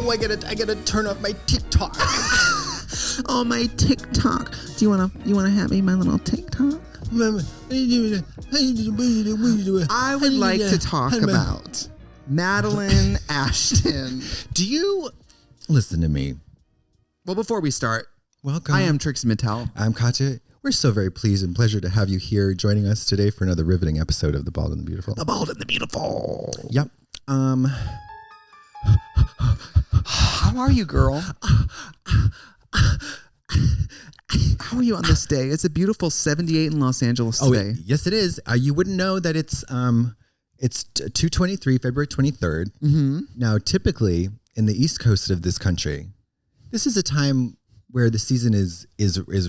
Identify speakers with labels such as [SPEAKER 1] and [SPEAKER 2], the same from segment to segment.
[SPEAKER 1] I gotta turn off my TikTok.
[SPEAKER 2] Oh, my TikTok. Do you wanna have me my little TikTok? I would like to talk about Madeline Ashton.
[SPEAKER 1] Do you listen to me?
[SPEAKER 2] Well, before we start,
[SPEAKER 1] welcome.
[SPEAKER 2] I am Trixie Mattel.
[SPEAKER 1] I'm Katya. We're so very pleased and pleasure to have you here joining us today for another riveting episode of The Bald and the Beautiful.
[SPEAKER 2] The Bald and the Beautiful.
[SPEAKER 1] Yep.
[SPEAKER 2] How are you, girl? How are you on this day? It's a beautiful 78 in Los Angeles today.
[SPEAKER 1] Oh, yes, it is. You wouldn't know that it's 2/23, February 23rd.
[SPEAKER 2] Mm-hmm.
[SPEAKER 1] Now, typically in the East Coast of this country, this is a time where the season is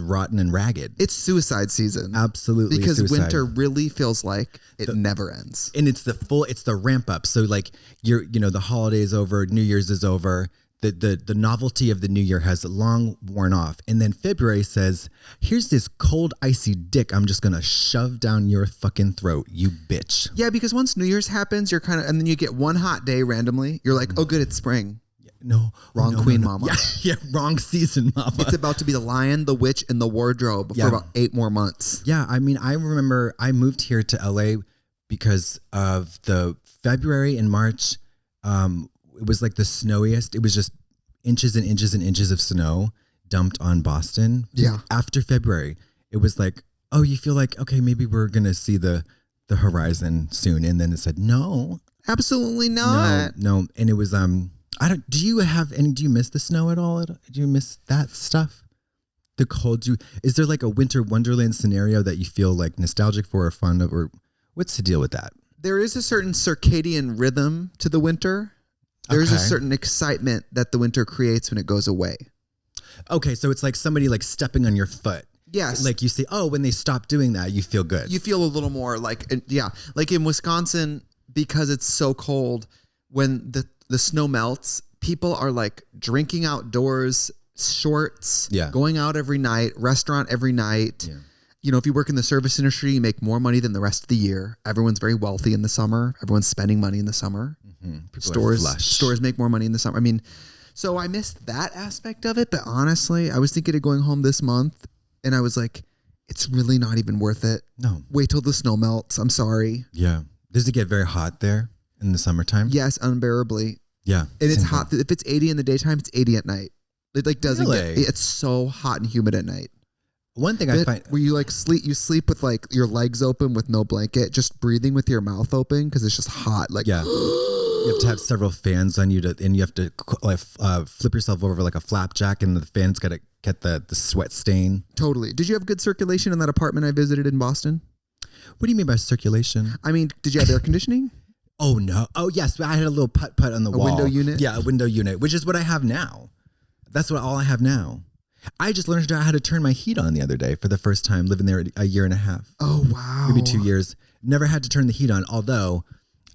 [SPEAKER 1] rotten and ragged.
[SPEAKER 2] It's suicide season.
[SPEAKER 1] Absolutely,
[SPEAKER 2] because
[SPEAKER 1] suicide.
[SPEAKER 2] winter really feels like it never ends.
[SPEAKER 1] And it's the ramp up. So like the holiday is over, New Year's is over. The novelty of the new year has long worn off. And then February says, here's this cold, icy dick I'm just going to shove down your fucking throat, you bitch.
[SPEAKER 2] Yeah, because once New Year's happens, you're and then you get one hot day randomly. You're like, oh, good, it's spring.
[SPEAKER 1] No.
[SPEAKER 2] Wrong queen, mama.
[SPEAKER 1] Yeah, wrong season, mama.
[SPEAKER 2] It's about to be the Lion, the Witch, and the Wardrobe for about 8 more months.
[SPEAKER 1] Yeah, I mean, I remember I moved here to LA because of the February and March. It was like the snowiest. It was just inches and inches and inches of snow dumped on Boston.
[SPEAKER 2] Yeah.
[SPEAKER 1] After February, it was like, oh, you feel like, okay, maybe we're going to see the horizon soon. And then it said, no.
[SPEAKER 2] Absolutely not.
[SPEAKER 1] No. And it was, do you miss the snow at all? Do you miss that stuff? The cold? Is there like a winter wonderland scenario that you feel like nostalgic for or fond of, or what's the deal with that?
[SPEAKER 2] There is a certain circadian rhythm to the winter. There's a certain excitement that the winter creates when it goes away.
[SPEAKER 1] Okay, so it's like somebody like stepping on your foot.
[SPEAKER 2] Yes.
[SPEAKER 1] Like you say, oh, when they stop doing that, you feel good.
[SPEAKER 2] You feel a little more like, yeah. Like in Wisconsin, because it's so cold, when the snow melts, people are like drinking outdoors, shorts, going out every night, restaurant every night. Yeah. You know, if you work in the service industry, you make more money than the rest of the year. Everyone's very wealthy in the summer. Everyone's spending money in the summer. Mm-hmm. Stores make more money in the summer. I mean, so I missed that aspect of it. But honestly, I was thinking of going home this month, and I was like, it's really not even worth it.
[SPEAKER 1] No.
[SPEAKER 2] Wait till the snow melts. I'm sorry.
[SPEAKER 1] Yeah. Does it get very hot there in the summertime?
[SPEAKER 2] Yes, unbearably.
[SPEAKER 1] Yeah.
[SPEAKER 2] And it's hot. If it's 80 in the daytime, it's 80 at night. It like doesn't it's so hot and humid at night.
[SPEAKER 1] One thing I find
[SPEAKER 2] where you sleep with like your legs open with no blanket, just breathing with your mouth open because it's just hot. Like
[SPEAKER 1] you have to have several fans on you and you have to flip yourself over like a flapjack, and the fan's got to get the sweat stain.
[SPEAKER 2] Totally. Did you have good circulation in that apartment I visited in Boston?
[SPEAKER 1] What do you mean by circulation?
[SPEAKER 2] I mean, did you have air conditioning?
[SPEAKER 1] Oh no. Oh yes, I had a little putt on the wall.
[SPEAKER 2] A window unit?
[SPEAKER 1] Yeah, a window unit, which is what I have now. That's all I have now. I just learned how to turn my heat on the other day for the first time, living there a year and a half.
[SPEAKER 2] Oh, wow.
[SPEAKER 1] Maybe 2 years. Never had to turn the heat on. Although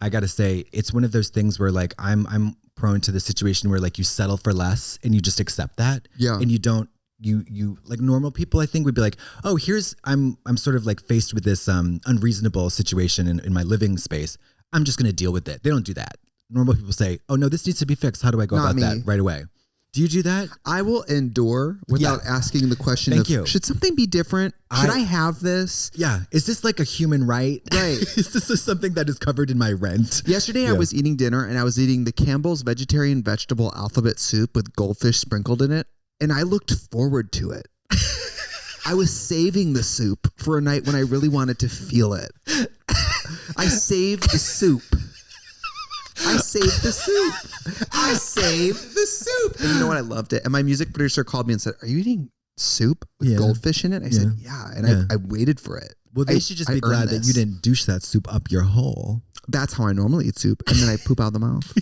[SPEAKER 1] I got to say, it's one of those things where like I'm prone to the situation where like you settle for less and you just accept that.
[SPEAKER 2] Yeah.
[SPEAKER 1] And you don't, you like normal people, I think would be like, oh, I'm sort of like faced with this unreasonable situation in my living space. I'm just going to deal with it. They don't do that. Normal people say, oh no, this needs to be fixed. How do I go about that right away? Do you do that?
[SPEAKER 2] I will endure without asking the question should something be different? Should I have this?
[SPEAKER 1] Yeah. Is this like a human right?
[SPEAKER 2] Right.
[SPEAKER 1] Is this something that is covered in my rent?
[SPEAKER 2] Yesterday I was eating dinner and I was eating the Campbell's vegetarian vegetable alphabet soup with goldfish sprinkled in it. And I looked forward to it. I was saving the soup for a night when I really wanted to feel it. I saved the soup. I saved the soup. I saved the soup. And you know what? I loved it. And my music producer called me and said, are you eating soup with goldfish in it? I said, yeah. And I waited for it.
[SPEAKER 1] Well, they should just be glad that you didn't douche that soup up your hole.
[SPEAKER 2] That's how I normally eat soup. And then I poop out the mouth.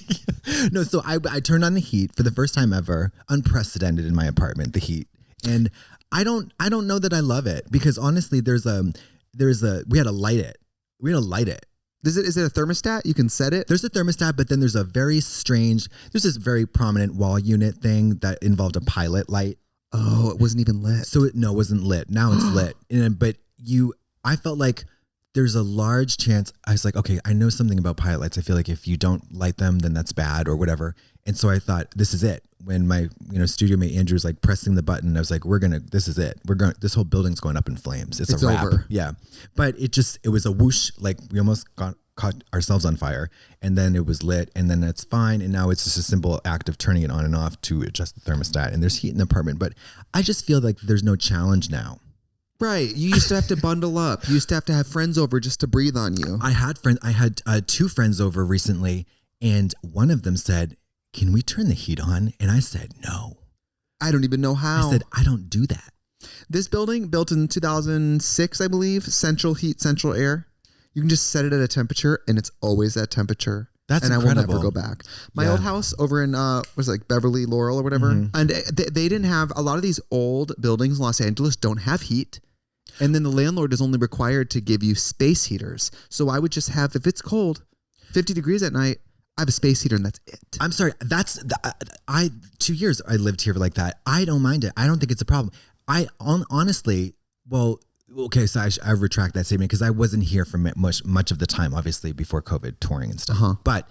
[SPEAKER 1] No, so I turned on the heat for the first time ever. Unprecedented in my apartment, the heat. And I don't know that I love it because honestly, we had to light it. Is it a thermostat? You can set it? There's a thermostat, but then there's this very prominent wall unit thing that involved a pilot light.
[SPEAKER 2] Oh, it wasn't even lit.
[SPEAKER 1] So it wasn't lit. Now it's lit. But I felt like there's a large chance. I was like, okay, I know something about pilot lights. I feel like if you don't light them, then that's bad or whatever. And so I thought, this is it. When my, studio mate Andrew was like pressing the button, I was like, this is it. This whole building's going up in flames. It's a wrap. Over. Yeah. But it was a whoosh, like we almost caught ourselves on fire, and then it was lit, and then that's fine. And now it's just a simple act of turning it on and off to adjust the thermostat, and there's heat in the apartment. But I just feel like there's no challenge now.
[SPEAKER 2] Right. You used to have to bundle up. You used to have friends over just to breathe on you.
[SPEAKER 1] I had 2 friends over recently, and one of them said, "Can we turn the heat on?" And I said, "No."
[SPEAKER 2] I don't even know how.
[SPEAKER 1] I said, "I don't do that."
[SPEAKER 2] This building, built in 2006, I believe, central heat, central air. You can just set it at a temperature, and it's always that temperature.
[SPEAKER 1] That's
[SPEAKER 2] and
[SPEAKER 1] incredible.
[SPEAKER 2] I will never go back. My old house over in was like Beverly, Laurel, or whatever, and they didn't have a lot of these old buildings in Los Angeles don't have heat. And then the landlord is only required to give you space heaters. So I would just have, if it's cold, 50 degrees at night, I have a space heater and that's it.
[SPEAKER 1] I'm sorry. 2 years I lived here like that. I don't mind it. I don't think it's a problem. Honestly, okay, so I retract that statement because I wasn't here for much of the time, obviously, before COVID touring and stuff. But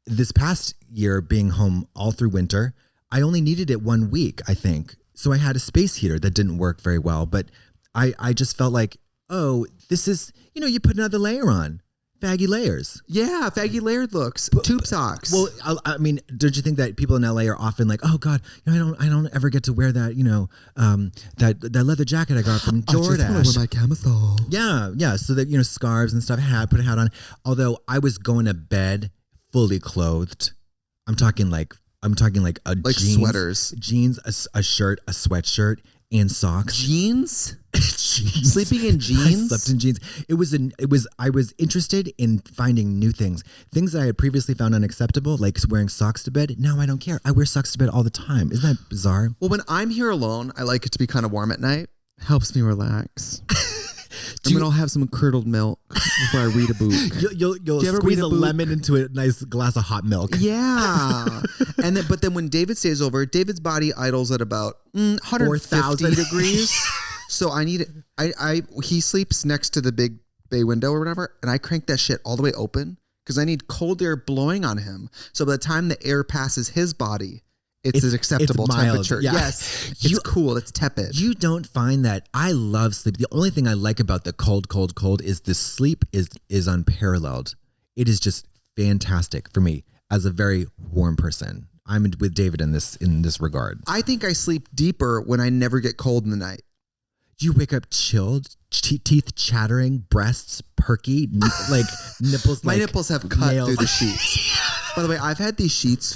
[SPEAKER 1] this past year, being home all through winter, I only needed it 1 week, I think. So I had a space heater that didn't work very well, but I just felt like, oh, this is, you put another layer on. Faggy layers.
[SPEAKER 2] Yeah, faggy layered looks. Tube socks.
[SPEAKER 1] Well, I mean, don't you think that people in LA are often like, oh God, I don't ever get to wear that, that leather jacket I got from Jordache.
[SPEAKER 2] I just want to wear my camisole.
[SPEAKER 1] Yeah. So that, scarves and stuff. Put a hat on. Although I was going to bed fully clothed. I'm talking like jeans,
[SPEAKER 2] sweaters,
[SPEAKER 1] jeans, a shirt, a sweatshirt, and socks.
[SPEAKER 2] Jeans?
[SPEAKER 1] Jeans.
[SPEAKER 2] Sleeping in jeans?
[SPEAKER 1] I slept in jeans. I was interested in finding new things that I had previously found unacceptable, like wearing socks to bed. Now I don't care. I wear socks to bed all the time. Isn't that bizarre?
[SPEAKER 2] Well, when I'm here alone, I like it to be kind of warm at night. Helps me relax. I'll have some curdled milk before I read a book.
[SPEAKER 1] You'll squeeze a lemon into a nice glass of hot milk.
[SPEAKER 2] Yeah. But then when David stays over, David's body idles at about 150 degrees. So he sleeps next to the big bay window or whatever, and I crank that shit all the way open because I need cold air blowing on him. So by the time the air passes his body, it's an acceptable temperature.
[SPEAKER 1] Yeah.
[SPEAKER 2] Yes. It's cool. It's tepid.
[SPEAKER 1] You don't find that. I love sleep. The only thing I like about the cold is the sleep is unparalleled. It is just fantastic for me as a very warm person. I'm with David in this regard.
[SPEAKER 2] I think I sleep deeper when I never get cold in the night.
[SPEAKER 1] Do you wake up chilled, teeth chattering, breasts perky, like nipples?
[SPEAKER 2] My nipples have cut through the sheets. By the way, I've had these sheets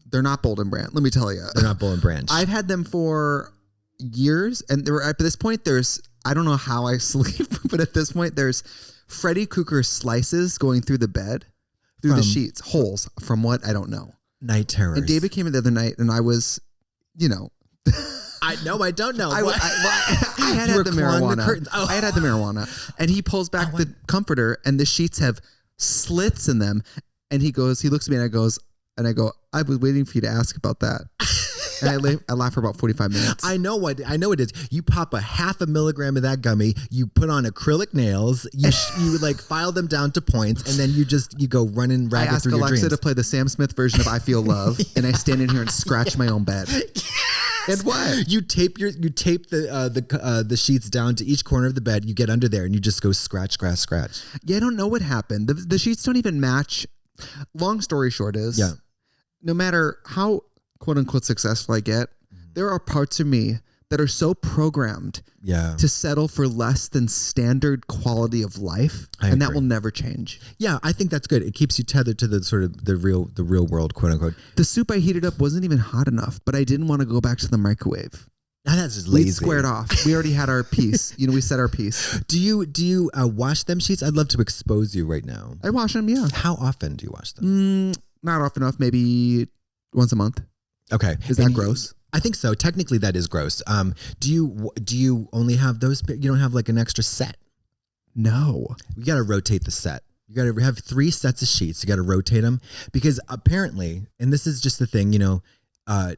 [SPEAKER 2] they're not Bold and Branch. Let me tell you.
[SPEAKER 1] They're not Bold and Branch.
[SPEAKER 2] I've had them for years. And at this point, I don't know how I sleep, but at this point, there's Freddy Krueger slices going through the bed, through the sheets, holes from what? I don't know.
[SPEAKER 1] Night terrors.
[SPEAKER 2] And David came in the other night and I was,
[SPEAKER 1] I don't know.
[SPEAKER 2] I had the marijuana. I had the marijuana. And he pulls back the comforter and the sheets have slits in them. And he looks at me and I go, I was waiting for you to ask about that. And I laugh for about 45 minutes.
[SPEAKER 1] I know it is. You pop a 0.5 milligram of that gummy, you put on acrylic nails, you like file them down to points, and then you go running ragged through your dreams.
[SPEAKER 2] I ask Alexa to play the Sam Smith version of I Feel Love, and I stand in here and scratch my own bed. And what?
[SPEAKER 1] You tape the sheets down to each corner of the bed, you get under there, and you just go scratch, scratch, scratch.
[SPEAKER 2] Yeah, I don't know what happened. The sheets don't even match. Long story short is, no matter how quote unquote successful I get, there are parts of me that are so programmed to settle for less than standard quality of life.
[SPEAKER 1] I agree.
[SPEAKER 2] That will never change.
[SPEAKER 1] Yeah, I think that's good. It keeps you tethered to the sort of the real world, quote unquote.
[SPEAKER 2] The soup I heated up wasn't even hot enough, but I didn't want to go back to the microwave.
[SPEAKER 1] That's just lazy.
[SPEAKER 2] We squared off. We already had our piece. We set our piece.
[SPEAKER 1] Do you wash them sheets? I'd love to expose you right now.
[SPEAKER 2] I wash them, yeah.
[SPEAKER 1] How often do you wash them?
[SPEAKER 2] Not often enough. Maybe once a month.
[SPEAKER 1] Okay.
[SPEAKER 2] Is that gross?
[SPEAKER 1] I think so. Technically, that is gross. Do you only have those? You don't have like an extra set?
[SPEAKER 2] No.
[SPEAKER 1] You got to rotate the set. You got to have 3 sets of sheets. You got to rotate them because apparently, and this is just the thing, I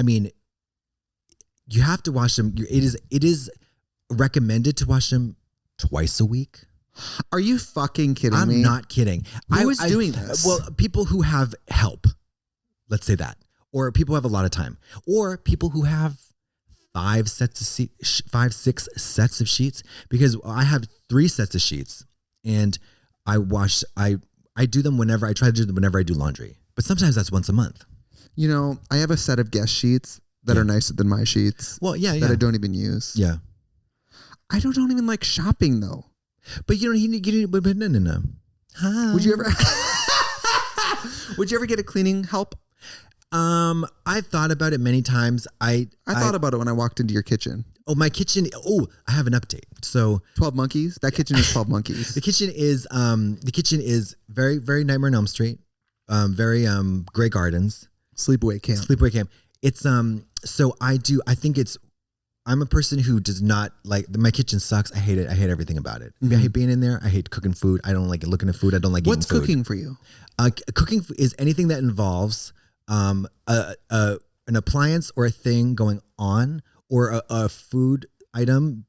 [SPEAKER 1] mean, you have to wash them. It is recommended to wash them twice a week.
[SPEAKER 2] Are you fucking kidding me?
[SPEAKER 1] I'm not kidding.
[SPEAKER 2] Who is doing this?
[SPEAKER 1] Well, people who have help, let's say that, or people who have a lot of time, or people who have 5, 6 sets of sheets, because I have 3 sets of sheets and I do them whenever I try to do them whenever I do laundry, but sometimes that's once a month.
[SPEAKER 2] You know, I have a set of guest sheets that are nicer than my sheets.
[SPEAKER 1] Well,
[SPEAKER 2] that I don't even use.
[SPEAKER 1] Yeah.
[SPEAKER 2] I don't even like shopping though.
[SPEAKER 1] But you don't, but no. Hi.
[SPEAKER 2] Would you ever get a cleaning help?
[SPEAKER 1] I thought about it many times. I
[SPEAKER 2] thought about it when I walked into your kitchen.
[SPEAKER 1] Oh, my kitchen. Oh, I have an update. So
[SPEAKER 2] 12 Monkeys. That kitchen is 12 Monkeys.
[SPEAKER 1] The kitchen is very, very Nightmare on Elm Street. Very Grey Gardens.
[SPEAKER 2] Sleepaway camp.
[SPEAKER 1] It's so I'm a person who does not like my kitchen sucks. I hate it. I hate everything about it. Mm-hmm. I hate being in there. I hate cooking food. I don't like looking at food. I don't like eating food.
[SPEAKER 2] What's cooking for you?
[SPEAKER 1] Cooking is anything that involves an appliance or a thing going on, or a food item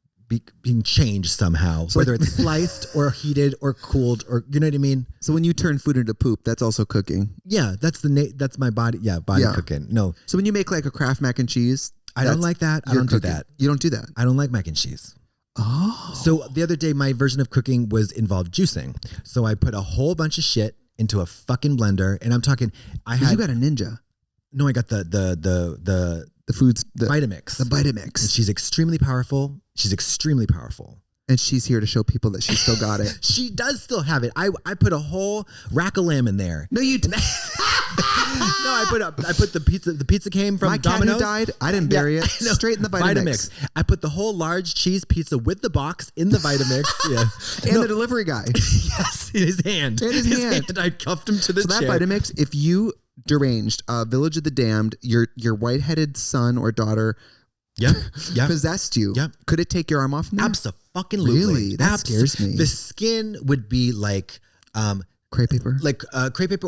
[SPEAKER 1] being changed somehow, so whether it's sliced or heated or cooled, or you know what I mean.
[SPEAKER 2] So when you turn food into poop, that's also cooking.
[SPEAKER 1] Yeah, that's my body. Yeah, cooking. No.
[SPEAKER 2] So when you make like a Kraft mac and cheese,
[SPEAKER 1] I don't like that. I don't do that.
[SPEAKER 2] You don't do that.
[SPEAKER 1] I don't like mac and cheese.
[SPEAKER 2] Oh.
[SPEAKER 1] So the other day, my version of cooking involved juicing. So I put a whole bunch of shit into a fucking blender, and I'm talking. You
[SPEAKER 2] got a Ninja.
[SPEAKER 1] No, I got the
[SPEAKER 2] foods, the
[SPEAKER 1] Vitamix.
[SPEAKER 2] The Vitamix.
[SPEAKER 1] And she's extremely powerful.
[SPEAKER 2] And she's here to show people that she still got it.
[SPEAKER 1] She does still have it. I put a whole rack of lamb in there.
[SPEAKER 2] No, you didn't.
[SPEAKER 1] No, I put the pizza. The pizza came from Domino's.
[SPEAKER 2] My cat who died, I didn't bury it. Straight in the Vitamix.
[SPEAKER 1] I put the whole large cheese pizza with the box in the Vitamix. Yeah.
[SPEAKER 2] And the delivery guy.
[SPEAKER 1] Yes, in his hand.
[SPEAKER 2] In his hand.
[SPEAKER 1] I cuffed him to the chair.
[SPEAKER 2] So that Vitamix, if you deranged Village of the Damned, your white-headed son or daughter possessed you, could it take your arm off?
[SPEAKER 1] Absolutely.
[SPEAKER 2] Really? That scares me.
[SPEAKER 1] The skin would be like
[SPEAKER 2] crepe paper,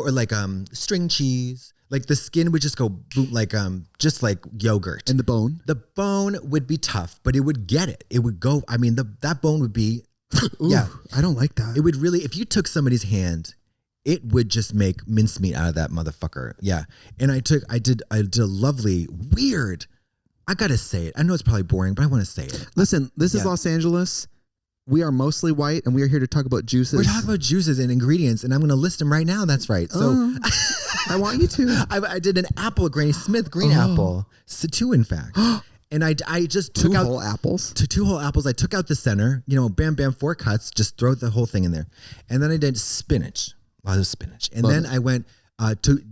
[SPEAKER 1] or like string cheese. Like the skin would just go boom, like just like yogurt.
[SPEAKER 2] And the bone
[SPEAKER 1] would be tough, but it would get it. It would go. I mean, that bone would be.
[SPEAKER 2] Ooh, I don't like that.
[SPEAKER 1] It would really, if you took somebody's hand, it would just make mincemeat out of that motherfucker. Yeah, and I did a lovely weird. I gotta say it. I know it's probably boring, but I want to say it.
[SPEAKER 2] Listen, this is Los Angeles. We are mostly white, and we are here to talk about juices.
[SPEAKER 1] We're talking about juices and ingredients, and I'm going to list them right now. That's right. So
[SPEAKER 2] I want you to.
[SPEAKER 1] I did an apple, Granny Smith green apple. So 2, in fact. And I just took out
[SPEAKER 2] 2 whole apples.
[SPEAKER 1] 2 whole apples. I took out the center. Bam, bam, 4 cuts. Just throw the whole thing in there. And then I did spinach. A lot of spinach. And then I went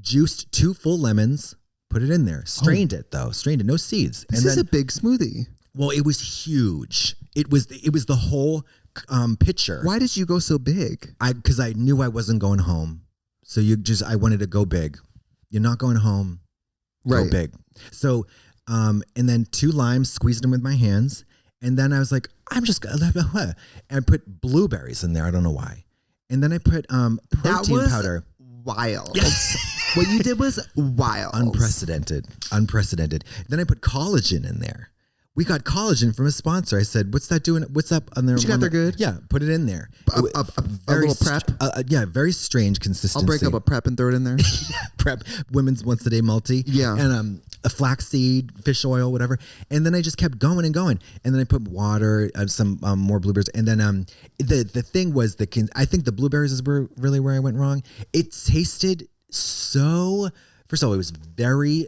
[SPEAKER 1] juiced 2 full lemons. Put it in there. Strained it though. Strained it. No seeds.
[SPEAKER 2] This is a big smoothie.
[SPEAKER 1] Well, it was huge. It was the whole pitcher.
[SPEAKER 2] Why did you go so big?
[SPEAKER 1] Because I knew I wasn't going home. So I wanted to go big. You're not going home. Go big. So, and then 2 limes, squeezed them with my hands. And then I was like, I'm just going to, and I put blueberries in there. I don't know why. And then I put protein powder.
[SPEAKER 2] Wild. What you did was wild.
[SPEAKER 1] Unprecedented. Then I put collagen in there. We got collagen from a sponsor. I said, what's that doing? What's up on there?
[SPEAKER 2] You got there good?
[SPEAKER 1] Yeah, put it in there.
[SPEAKER 2] A little prep?
[SPEAKER 1] Very strange consistency.
[SPEAKER 2] I'll break up a prep and throw it in there.
[SPEAKER 1] Prep, women's once a day multi.
[SPEAKER 2] Yeah.
[SPEAKER 1] And a flaxseed, fish oil, whatever. And then I just kept going and going. And then I put water, some more blueberries. And then the thing was, I think the blueberries is really where I went wrong. It tasted so, first of all, it was very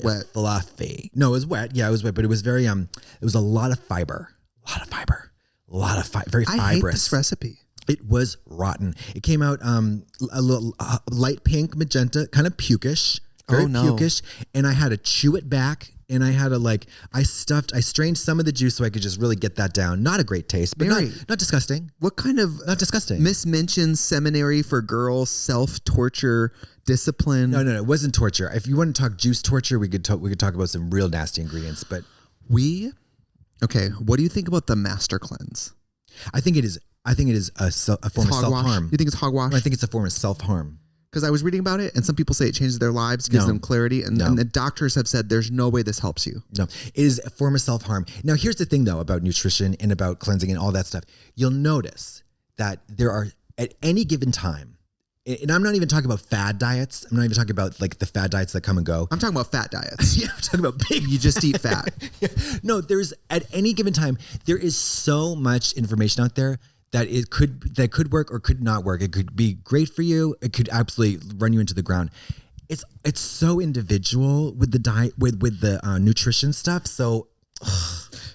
[SPEAKER 2] wet,
[SPEAKER 1] fluffy. No, it was wet. Yeah, it was wet, but it was very it was a lot of fiber, very fibrous.
[SPEAKER 2] I hate this recipe.
[SPEAKER 1] It was rotten. It came out a little light pink magenta, kind of pukish, very pukish, and I had to chew it back. And I had to I strained some of the juice so I could just really get that down. Not a great taste, but not disgusting.
[SPEAKER 2] What kind of
[SPEAKER 1] not disgusting?
[SPEAKER 2] Mismentioned seminary for girls, self-torture, discipline?
[SPEAKER 1] No, it wasn't torture. If you want to talk juice torture, we could talk about some real nasty ingredients. But
[SPEAKER 2] okay. What do you think about the Master Cleanse?
[SPEAKER 1] I think it is a form of self-harm.
[SPEAKER 2] You think it's hogwash?
[SPEAKER 1] I think it's a form of self-harm.
[SPEAKER 2] because I was reading about it, and some people say it changes their lives, gives them clarity, and the doctors have said there's no way this helps you.
[SPEAKER 1] No, it is a form of self-harm. Now, here's the thing, though, about nutrition and about cleansing and all that stuff. You'll notice that there are, at any given time, and I'm not even talking about fad diets. I'm not even talking about like the fad diets that come and go.
[SPEAKER 2] I'm talking about fat diets.
[SPEAKER 1] Yeah, I'm talking about big.
[SPEAKER 2] You just eat fat.
[SPEAKER 1] Yeah. No, there's, at any given time, there is so much information out there that could work or could not work. It could be great for you. It could absolutely run you into the ground. It's so individual with the diet, with the nutrition stuff. So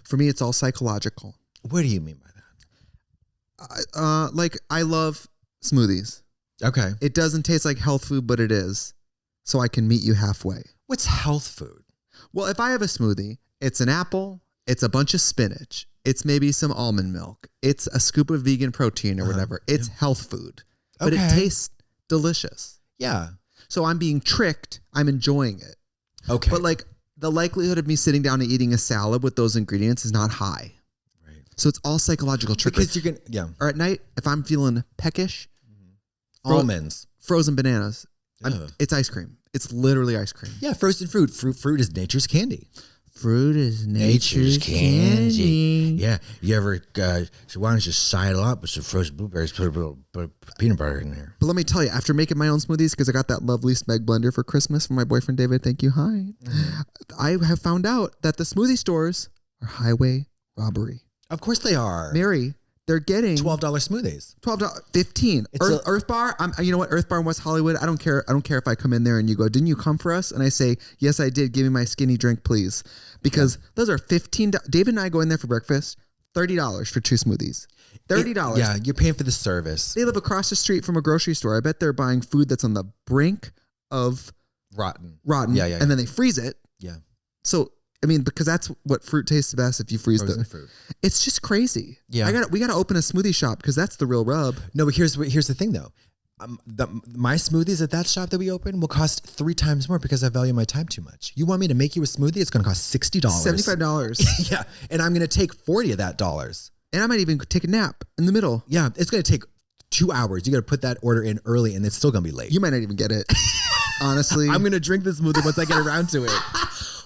[SPEAKER 2] for me, it's all psychological.
[SPEAKER 1] What do you mean by
[SPEAKER 2] that? Like, I love smoothies.
[SPEAKER 1] Okay.
[SPEAKER 2] It doesn't taste like health food, but it is. So I can meet you halfway.
[SPEAKER 1] What's health food?
[SPEAKER 2] Well, if I have a smoothie, it's an apple, it's a bunch of spinach, it's maybe some almond milk, it's a scoop of vegan protein or whatever. It's health food, but it tastes delicious.
[SPEAKER 1] Yeah.
[SPEAKER 2] So I'm being tricked. I'm enjoying it.
[SPEAKER 1] Okay.
[SPEAKER 2] But like, the likelihood of me sitting down and eating a salad with those ingredients is not high.
[SPEAKER 1] Right.
[SPEAKER 2] So it's all psychological trickery.
[SPEAKER 1] Because you're gonna,
[SPEAKER 2] Or at night, if I'm feeling peckish,
[SPEAKER 1] almonds,
[SPEAKER 2] frozen bananas, it's ice cream. It's literally ice cream.
[SPEAKER 1] Yeah, frozen fruit. Fruit is nature's candy.
[SPEAKER 2] Fruit is nature's candy.
[SPEAKER 1] Yeah. You ever, why don't you just sidle up with some frozen blueberries, put a little peanut butter in there.
[SPEAKER 2] But let me tell you, after making my own smoothies, because I got that lovely Smeg blender for Christmas from my boyfriend David, thank you, hi. I have found out that the smoothie stores are highway robbery.
[SPEAKER 1] Of course they are.
[SPEAKER 2] Mary, they're getting
[SPEAKER 1] $12 smoothies.
[SPEAKER 2] $15. Earth Bar. You know what? Earth Bar in West Hollywood. I don't care. I don't care if I come in there and you go, "Didn't you come for us?" And I say, "Yes, I did. Give me my skinny drink, please." Because those are $15. David and I go in there for breakfast. $30 for 2 smoothies. $30.
[SPEAKER 1] Yeah, you're paying for the service.
[SPEAKER 2] They live across the street from a grocery store. I bet they're buying food that's on the brink of
[SPEAKER 1] rotten.
[SPEAKER 2] Yeah. And then they freeze it.
[SPEAKER 1] Yeah.
[SPEAKER 2] So, I mean, because that's what fruit tastes best if you freeze
[SPEAKER 1] frozen
[SPEAKER 2] the
[SPEAKER 1] fruit. It's
[SPEAKER 2] just crazy.
[SPEAKER 1] Yeah.
[SPEAKER 2] We got to open a smoothie shop because that's the real rub.
[SPEAKER 1] No, but here's the thing though. My smoothies at that shop that we open will cost 3 times more because I value my time too much. You want me to make you a smoothie? It's going to cost $60.
[SPEAKER 2] $75.
[SPEAKER 1] Yeah. And I'm going to take 40 of that dollars.
[SPEAKER 2] And I might even take a nap in the middle.
[SPEAKER 1] Yeah. It's going to take 2 hours. You got to put that order in early and it's still going to be late.
[SPEAKER 2] You might not even get it. Honestly.
[SPEAKER 1] I'm going to drink the smoothie once I get around to it.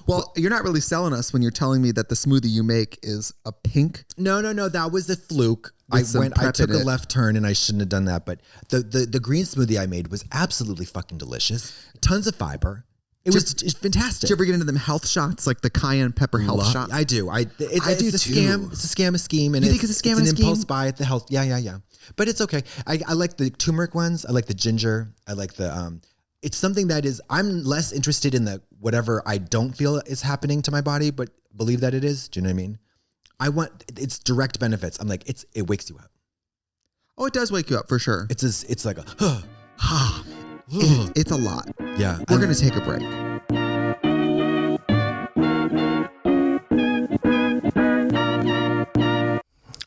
[SPEAKER 2] Well, you're not really selling us when you're telling me that the smoothie you make is a pink.
[SPEAKER 1] No. That was a fluke. I took a left turn and I shouldn't have done that. But the green smoothie I made was absolutely fucking delicious. Tons of fiber. It's fantastic.
[SPEAKER 2] Did you ever get into them health shots, like the cayenne pepper health shot?
[SPEAKER 1] I do. It's
[SPEAKER 2] do
[SPEAKER 1] a scam. It's a scam, a scheme. And
[SPEAKER 2] you think it's a scam,
[SPEAKER 1] it's an impulse buy at the health. Yeah. But it's okay. I like the turmeric ones. I like the ginger. I like the it's something that is, I'm less interested in the whatever I don't feel is happening to my body, but believe that it is. Do you know what I mean? I want its direct benefits. I'm like, it wakes you up.
[SPEAKER 2] Oh, it does wake you up for sure.
[SPEAKER 1] It's like
[SPEAKER 2] it's a lot.
[SPEAKER 1] Yeah.
[SPEAKER 2] We're going to take a break.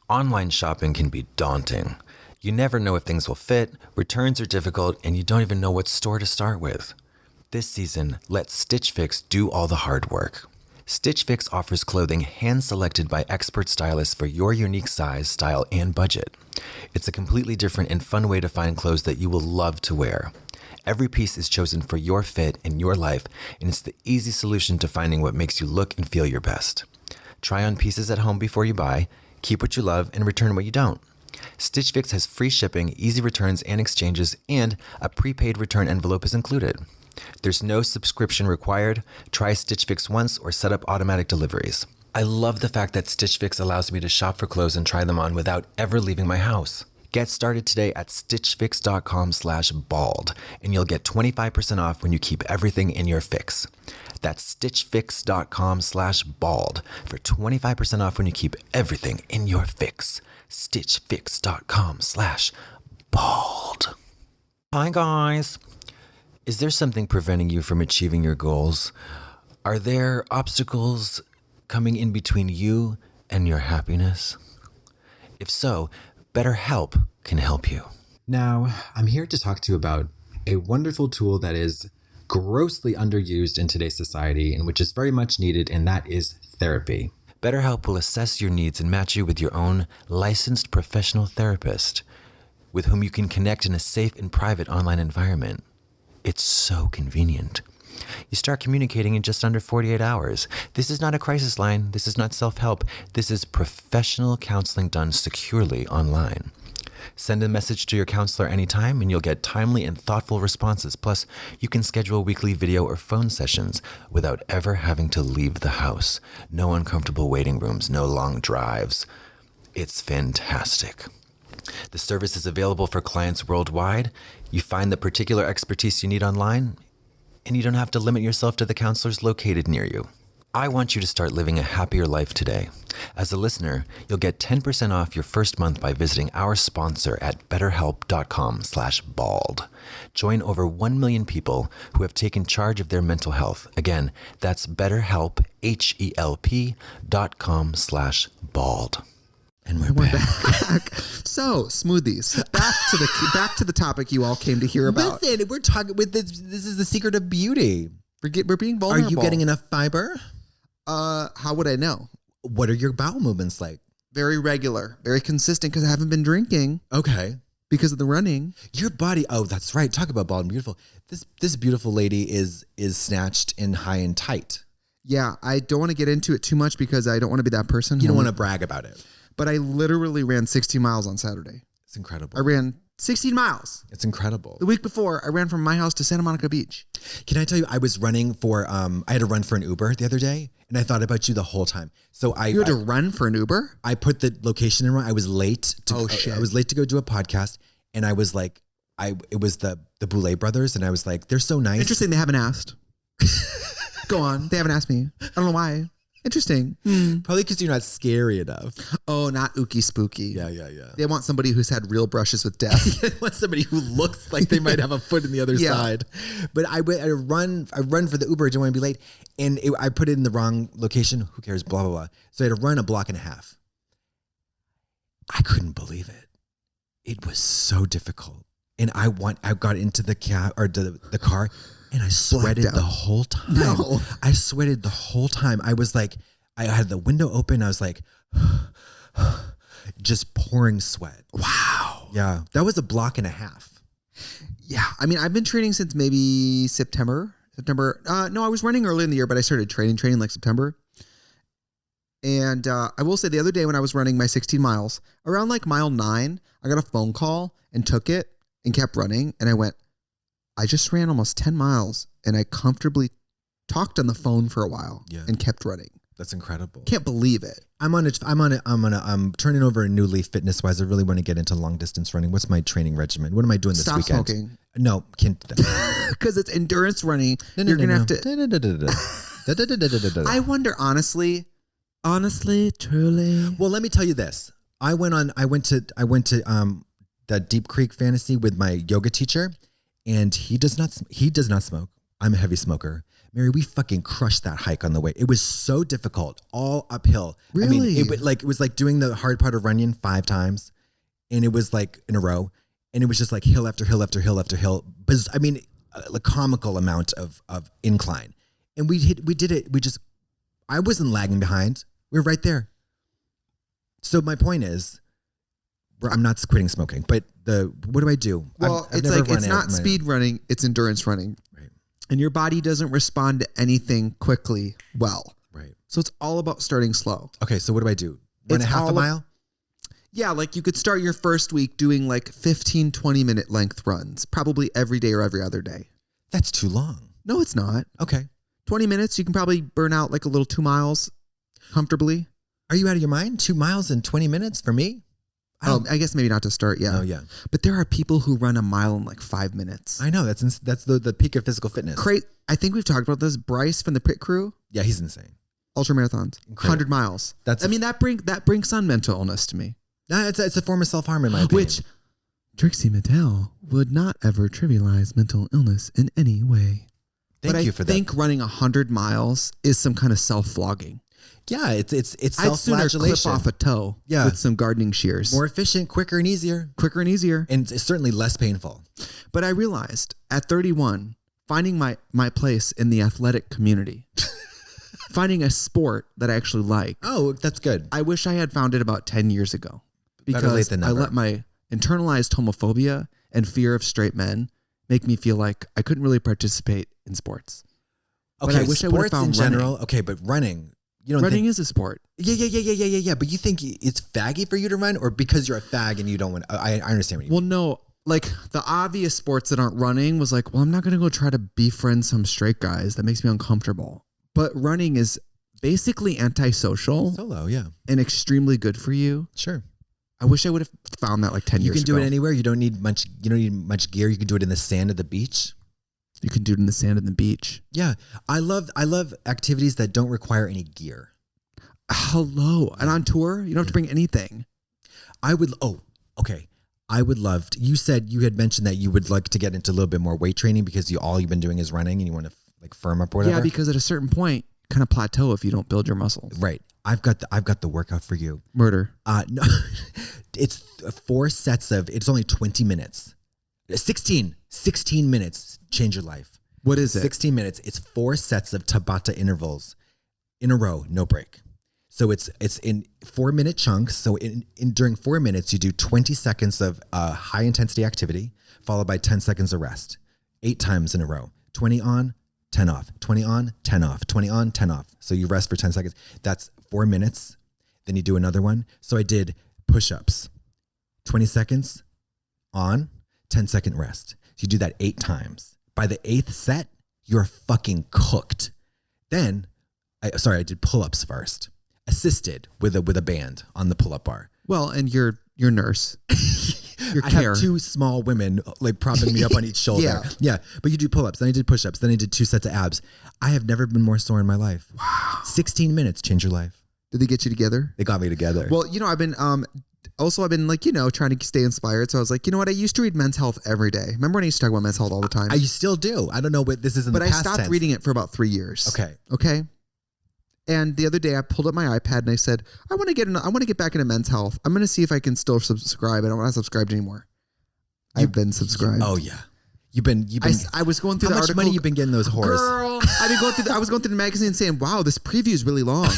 [SPEAKER 3] Online shopping can be daunting. You never know if things will fit, returns are difficult, and you don't even know what store to start with. This season, let Stitch Fix do all the hard work. Stitch Fix offers clothing hand-selected by expert stylists for your unique size, style, and budget. It's a completely different and fun way to find clothes that you will love to wear. Every piece is chosen for your fit and your life, and it's the easy solution to finding what makes you look and feel your best. Try on pieces at home before you buy, keep what you love, and return what you don't. Stitch Fix has free shipping, easy returns and exchanges, and a prepaid return envelope is included. There's no subscription required. Try Stitch Fix once or set up automatic deliveries. I love the fact that Stitch Fix allows me to shop for clothes and try them on without ever leaving my house. Get started today at stitchfix.com/bald, and you'll get 25% off when you keep everything in your fix. That's stitchfix.com/bald for 25% off when you keep everything in your fix. stitchfix.com/bald. Hi guys. Is there something preventing you from achieving your goals? Are there obstacles coming in between you and your happiness? If so, BetterHelp can help you.
[SPEAKER 4] Now, I'm here to talk to you about a wonderful tool that is grossly underused in today's society and which is very much needed, and that is therapy.
[SPEAKER 3] BetterHelp will assess your needs and match you with your own licensed professional therapist with whom you can connect in a safe and private online environment. It's so convenient. You start communicating in just under 48 hours. This is not a crisis line. This is not self-help. This is professional counseling done securely online. Send a message to your counselor anytime and you'll get timely and thoughtful responses. Plus, you can schedule weekly video or phone sessions without ever having to leave the house. No uncomfortable waiting rooms, no long drives. It's fantastic. The service is available for clients worldwide. You find the particular expertise you need online, and you don't have to limit yourself to the counselors located near you. I want you to start living a happier life today. As a listener, you'll get 10% off your first month by visiting our sponsor at betterhelp.com/bald. Join over 1 million people who have taken charge of their mental health. Again, that's betterhelp, HELP.com/bald.
[SPEAKER 1] And we're back.
[SPEAKER 2] So smoothies. Back to the topic you all came to hear about.
[SPEAKER 1] Listen, we're talking with this. This is the secret of beauty.
[SPEAKER 2] We're being vulnerable.
[SPEAKER 1] Are you getting enough fiber?
[SPEAKER 2] How would I know?
[SPEAKER 1] What are your bowel movements like?
[SPEAKER 2] Very regular, very consistent because I haven't been drinking.
[SPEAKER 1] Okay.
[SPEAKER 2] Because of the running.
[SPEAKER 1] Your body. Oh, that's right. Talk about bald and beautiful. This beautiful lady is snatched and high and tight.
[SPEAKER 2] Yeah, I don't want to get into it too much because I don't want to be that person.
[SPEAKER 1] You don't want to brag about it.
[SPEAKER 2] But I literally ran 16 miles on Saturday.
[SPEAKER 1] It's incredible.
[SPEAKER 2] I ran 16 miles.
[SPEAKER 1] It's incredible.
[SPEAKER 2] The week before, I ran from my house to Santa Monica Beach.
[SPEAKER 1] Can I tell you, I was running for, I had to run for an Uber the other day, and I thought about you the whole time. So
[SPEAKER 2] You had to run for an Uber?
[SPEAKER 1] I put the location in wrong. I was late.
[SPEAKER 2] Shit.
[SPEAKER 1] I was late to go do a podcast, and I was like, it was the Boulay brothers, and I was like, they're so nice.
[SPEAKER 2] Interesting, they haven't asked. Go on. They haven't asked me. I don't know why. Interesting.
[SPEAKER 1] Probably because you're not scary enough.
[SPEAKER 2] Oh, not ooky spooky.
[SPEAKER 1] Yeah.
[SPEAKER 2] They want somebody who's had real brushes with death.
[SPEAKER 1] They want somebody who looks like they might have a foot in the other side. But I run for the Uber. I didn't want to be late. And I put it in the wrong location. Who cares? Blah, blah, blah. So I had to run a block and a half. I couldn't believe it. It was so difficult. And I got into the cab or the car. And I sweated the whole time.
[SPEAKER 2] No.
[SPEAKER 1] I sweated the whole time. I was like, I had the window open. I was like, just pouring sweat.
[SPEAKER 2] Wow.
[SPEAKER 1] Yeah. That was a block and a half.
[SPEAKER 2] Yeah. I mean, I've been training since maybe September. No, I was running early in the year, but I started training like September. And I will say the other day when I was running my 16 miles, around like mile 9, I got a phone call and took it and kept running. And I went, I just ran almost 10 miles and I comfortably talked on the phone for a while and kept running.
[SPEAKER 1] That's incredible.
[SPEAKER 2] Can't believe it.
[SPEAKER 1] I'm turning over a new leaf fitness wise. I really want to get into long distance running. What's my training regimen? What am I doing this weekend?
[SPEAKER 2] Stop smoking.
[SPEAKER 1] No, can't do that.
[SPEAKER 2] Because it's endurance running. You're going to have to. I wonder, honestly, truly.
[SPEAKER 1] Well, let me tell you this. I went to that Deep Creek Fantasy with my yoga teacher. And he does not smoke. I'm a heavy smoker. Mary, we fucking crushed that hike on the way. It was so difficult, all uphill.
[SPEAKER 2] Really?
[SPEAKER 1] I mean, it was like doing the hard part of running 5 times, and it was like in a row, and it was just like hill after hill after hill after hill. But I mean, a comical amount of incline, and we did it. I wasn't lagging behind. We were right there. So my point is, I'm not quitting smoking, but what do I do?
[SPEAKER 2] Well, it's not speed running, it's endurance running.
[SPEAKER 1] Right.
[SPEAKER 2] And your body doesn't respond to anything quickly well.
[SPEAKER 1] Right.
[SPEAKER 2] So it's all about starting slow.
[SPEAKER 1] Okay, so what do I do? Run a half a mile?
[SPEAKER 2] Yeah, like you could start your first week doing like 15, 20 minute length runs, probably every day or every other day.
[SPEAKER 1] That's too long.
[SPEAKER 2] No, it's not.
[SPEAKER 1] Okay.
[SPEAKER 2] 20 minutes, you can probably burn out like a little 2 miles comfortably.
[SPEAKER 1] Are you out of your mind? 2 miles in 20 minutes for me?
[SPEAKER 2] I guess maybe not to start. Yeah.
[SPEAKER 1] Oh, yeah.
[SPEAKER 2] But there are people who run a mile in like 5 minutes.
[SPEAKER 1] I know. That's the peak of physical fitness.
[SPEAKER 2] I think we've talked about this. Bryce from the Pit Crew.
[SPEAKER 1] Yeah, he's insane.
[SPEAKER 2] Ultra marathons. 100 miles. That brings some mental illness to me.
[SPEAKER 1] It's a form of self-harm in my opinion.
[SPEAKER 2] Which Trixie Mattel would not ever trivialize mental illness in any way.
[SPEAKER 1] Thank you for that.
[SPEAKER 2] I think running 100 miles is some kind of self-flogging.
[SPEAKER 1] Yeah, it's
[SPEAKER 2] I'd sooner
[SPEAKER 1] self-flagellation.
[SPEAKER 2] clip off a toe with some gardening shears.
[SPEAKER 1] More efficient, quicker, and easier. And it's certainly less painful.
[SPEAKER 2] But I realized at 31, finding my place in the athletic community, finding a sport that I actually like.
[SPEAKER 1] Oh, that's good.
[SPEAKER 2] I wish I had found it about 10 years ago.
[SPEAKER 1] Better late
[SPEAKER 2] Because
[SPEAKER 1] than
[SPEAKER 2] I
[SPEAKER 1] never.
[SPEAKER 2] let my internalized homophobia and fear of straight men make me feel like I couldn't really participate in sports.
[SPEAKER 1] Okay,
[SPEAKER 2] but I wish I would have found
[SPEAKER 1] in general.
[SPEAKER 2] running.
[SPEAKER 1] Okay, but running. You don't
[SPEAKER 2] running
[SPEAKER 1] think,
[SPEAKER 2] is a sport.
[SPEAKER 1] Yeah. But you think it's faggy for you to run, or because you're a fag and you don't want? I understand what you mean.
[SPEAKER 2] Well, no. Like the obvious sports that aren't running was like, well, I'm not going to go try to befriend some straight guys. That makes me uncomfortable. But running is basically antisocial.
[SPEAKER 1] Solo, yeah.
[SPEAKER 2] And extremely good for you.
[SPEAKER 1] Sure.
[SPEAKER 2] I wish I would have found that like 10 years ago.
[SPEAKER 1] You can do it anywhere. You don't need much gear. You can do it in the sand of the beach.
[SPEAKER 2] You can do it in the sand of the beach.
[SPEAKER 1] Yeah. I love activities that don't require any gear.
[SPEAKER 2] Hello. And on tour, you don't have to bring anything.
[SPEAKER 1] I would love to, you said you had mentioned that you would like to get into a little bit more weight training because all you've been doing is running and you want to like firm up or whatever.
[SPEAKER 2] Yeah, because at a certain point, kind of plateau if you don't build your muscle.
[SPEAKER 1] Right. I've got the workout for you.
[SPEAKER 2] Murder.
[SPEAKER 1] No, it's 4 sets of, it's only 20 minutes. 16 minutes, change your life.
[SPEAKER 2] What is it?
[SPEAKER 1] 16 minutes. It's 4 sets of Tabata intervals in a row, no break. So it's in 4-minute chunks. So during 4 minutes, you do 20 seconds of high intensity activity, followed by 10 seconds of rest, 8 times in a row. 20 on, 10 off, 20 on, 10 off, 20 on, 10 off. So you rest for 10 seconds. That's 4 minutes. Then you do another one. So I did push-ups, 20 seconds on, 10-second rest. So you do that 8 times. By the 8th set, you're fucking cooked. Then, I did pull-ups first. Assisted with a band on the pull-up bar.
[SPEAKER 2] Well, and your nurse. Your
[SPEAKER 1] I
[SPEAKER 2] care.
[SPEAKER 1] have 2 small women like propping me up on each shoulder. Yeah. But you do pull-ups, then I did push-ups, then I did 2 sets of abs. I have never been more sore in my life. Wow. 16 minutes, change your life.
[SPEAKER 2] Did they get you together?
[SPEAKER 1] They got me together.
[SPEAKER 2] Well, I've been like, trying to stay inspired. So I was like, you know what? I used to read Men's Health every day. Remember when I used to talk about Men's Health all the time?
[SPEAKER 1] I still do. I don't know what this is in the past tense.
[SPEAKER 2] But I stopped reading it for about 3 years.
[SPEAKER 1] Okay.
[SPEAKER 2] And the other day I pulled up my iPad and I said, I want to get back into Men's Health. I'm going to see if I can still subscribe. I don't want to subscribe anymore. I've been subscribed.
[SPEAKER 1] Oh yeah. You've been.
[SPEAKER 2] I was going through the article.
[SPEAKER 1] How much money you been getting those whores?
[SPEAKER 2] Girl, I was going through the magazine saying, wow, this preview is really long.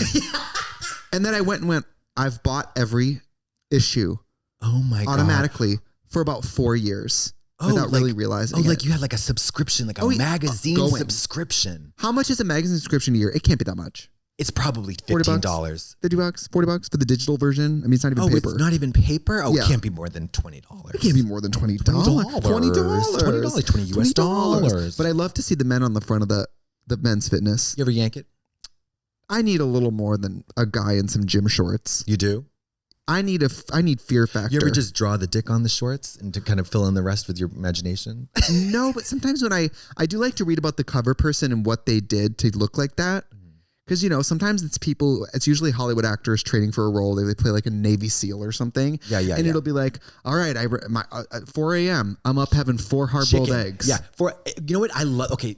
[SPEAKER 2] And then I went, I've bought every issue.
[SPEAKER 1] Oh my God.
[SPEAKER 2] Automatically for about 4 years. Without really realizing it.
[SPEAKER 1] Like you had like a subscription, like a magazine subscription.
[SPEAKER 2] How much is a magazine subscription a year? It can't be that much.
[SPEAKER 1] It's probably $15.
[SPEAKER 2] $50, $40 for the digital version. I mean, it's not even paper.
[SPEAKER 1] It's not even paper? Oh, yeah. It can't be more than $20.
[SPEAKER 2] It can't be more than $20. $20. $20 US dollars. But I love to see the men on the front of the men's fitness.
[SPEAKER 1] You ever yank it?
[SPEAKER 2] I need a little more than a guy in some gym shorts.
[SPEAKER 1] You do?
[SPEAKER 2] I need fear factor.
[SPEAKER 1] You ever just draw the dick on the shorts and to kind of fill in the rest with your imagination?
[SPEAKER 2] No, but sometimes when I do like to read about the cover person and what they did to look like that. Because, sometimes it's usually Hollywood actors training for a role. They play like a Navy SEAL or something.
[SPEAKER 1] Yeah.
[SPEAKER 2] And it'll be like, all right, at 4 a.m., I'm up having 4 hard-boiled eggs.
[SPEAKER 1] Yeah. You know what I love? Okay.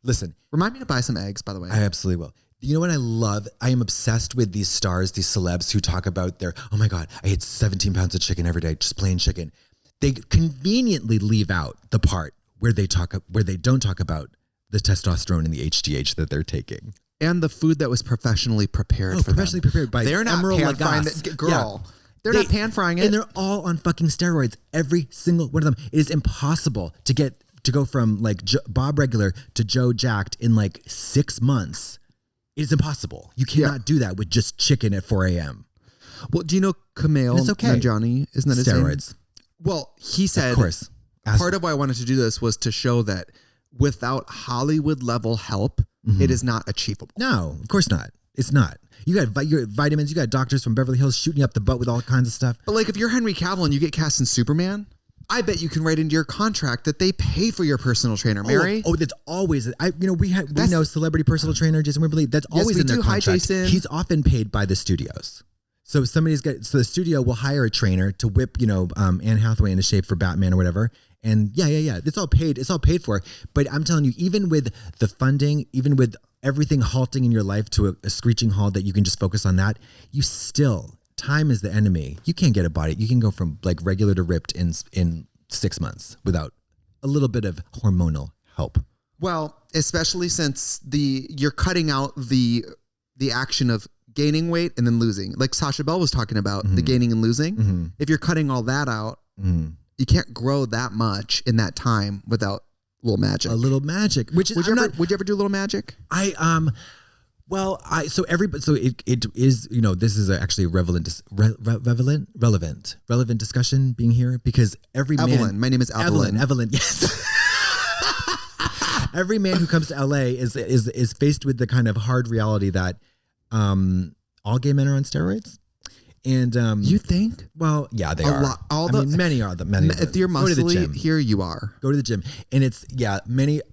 [SPEAKER 1] Listen.
[SPEAKER 2] Remind me to buy some eggs, by the way.
[SPEAKER 1] I absolutely will. You know what I love? I am obsessed with these stars, these celebs who talk about oh my God, I ate 17 pounds of chicken every day, just plain chicken. They conveniently leave out the part where they don't talk about the testosterone and the HGH that they're taking.
[SPEAKER 2] And the food that was professionally prepared for
[SPEAKER 1] professionally
[SPEAKER 2] them.
[SPEAKER 1] Prepared by
[SPEAKER 2] they're not
[SPEAKER 1] Emerald
[SPEAKER 2] pan frying
[SPEAKER 1] Lagasse.
[SPEAKER 2] Girl. Yeah. They're not pan frying it.
[SPEAKER 1] And they're all on fucking steroids. Every single one of them. It is impossible to go from like Bob Regular to Joe Jacked in like 6 months. It is impossible. You cannot do that with just chicken at 4 a.m.
[SPEAKER 2] Well, do you know Kumail Nanjiani? Isn't that his name?
[SPEAKER 1] Steroids.
[SPEAKER 2] Well, he said,
[SPEAKER 1] of course.
[SPEAKER 2] Part of why I wanted to do this was to show that without Hollywood level help, it is not achievable.
[SPEAKER 1] No, of course not. It's not. You got your vitamins. You got doctors from Beverly Hills shooting you up the butt with all kinds of stuff.
[SPEAKER 2] But like if you're Henry Cavill and you get cast in Superman, I bet you can write into your contract that they pay for your personal trainer, Mary.
[SPEAKER 1] Oh, that's always. We know celebrity personal trainer Jason Wimberly. That's always in their contract.
[SPEAKER 2] Hi, Jason.
[SPEAKER 1] He's often paid by the studios. So so the studio will hire a trainer to whip Anne Hathaway into shape for Batman or whatever. And yeah. It's all paid. It's all paid for. But I'm telling you, even with the funding, even with everything halting in your life to a screeching halt that you can just focus on that, you still. Time is the enemy. You can't get a body. You can go from like regular to ripped in 6 months without a little bit of hormonal help.
[SPEAKER 2] Well, especially since you're cutting out the action of gaining weight and then losing. Like Sasha Bell was talking about the gaining and losing. If you're cutting all that out, you can't grow that much in that time without a little magic.
[SPEAKER 1] A little magic. Which is,
[SPEAKER 2] would you ever do a little magic?
[SPEAKER 1] So it is, this is actually a relevant discussion being here because
[SPEAKER 2] My name is
[SPEAKER 1] Evelyn, yes. Every man who comes to LA is faced with the kind of hard reality that all gay men are on steroids. And
[SPEAKER 2] you think?
[SPEAKER 1] Well, yeah, they are. Many are.
[SPEAKER 2] If you're muscly, here you are.
[SPEAKER 1] Go to the gym, and it's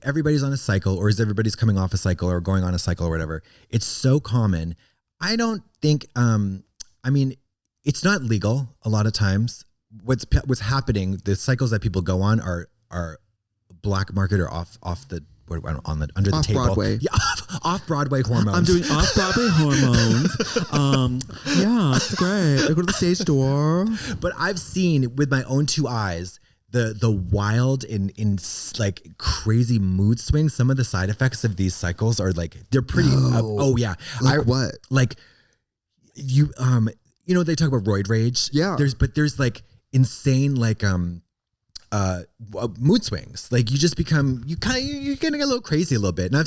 [SPEAKER 1] everybody's on a cycle, or is everybody's coming off a cycle, or going on a cycle, or whatever. It's so common. I don't think. It's not legal a lot of times. What's happening? The cycles that people go on are black market or off the. Under the table.
[SPEAKER 2] Broadway.
[SPEAKER 1] Yeah, off Broadway hormones.
[SPEAKER 2] I'm doing off Broadway hormones. Yeah, it's great. I go to the stage door.
[SPEAKER 1] But I've seen with my own two eyes the wild and like crazy mood swings. Some of the side effects of these cycles are like they're pretty.
[SPEAKER 2] Like what?
[SPEAKER 1] Like you they talk about roid rage.
[SPEAKER 2] Yeah.
[SPEAKER 1] There's like insane like mood swings. Like you just become you're getting a little crazy a little bit. And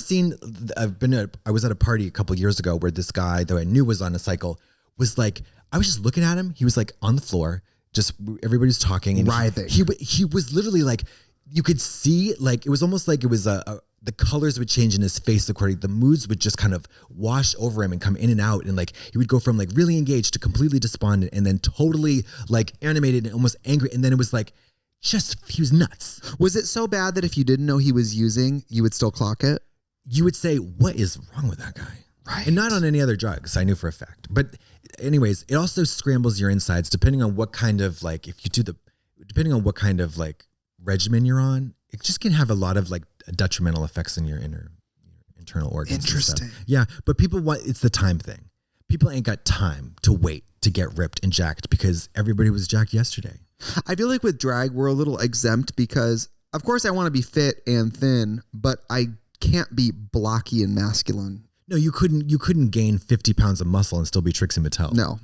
[SPEAKER 1] I was at a party a couple years ago where this guy that I knew was on a cycle was like, I was just looking at him. He was like on the floor, just everybody's talking and
[SPEAKER 2] writhing.
[SPEAKER 1] He was literally like, you could see like it was almost like it was the colors would change in his face according. The moods would just kind of wash over him and come in and out, and like he would go from like really engaged to completely despondent, and then totally like animated and almost angry, and then it was like. He was nuts.
[SPEAKER 2] Was it so bad that if you didn't know he was using, you would still clock it?
[SPEAKER 1] You would say, what is wrong with that guy?
[SPEAKER 2] Right.
[SPEAKER 1] And not on any other drugs, I knew for a fact. But anyways, it also scrambles your insides depending on what kind of like, depending on what kind of like regimen you're on, it just can have a lot of like detrimental effects in your internal organs.
[SPEAKER 2] Interesting.
[SPEAKER 1] Yeah. But it's the time thing. People ain't got time to wait to get ripped and jacked because everybody was jacked yesterday.
[SPEAKER 2] I feel like with drag, we're a little exempt because, of course, I want to be fit and thin, but I can't be blocky and masculine.
[SPEAKER 1] No, you couldn't gain 50 pounds of muscle and still be Trixie Mattel.
[SPEAKER 2] No.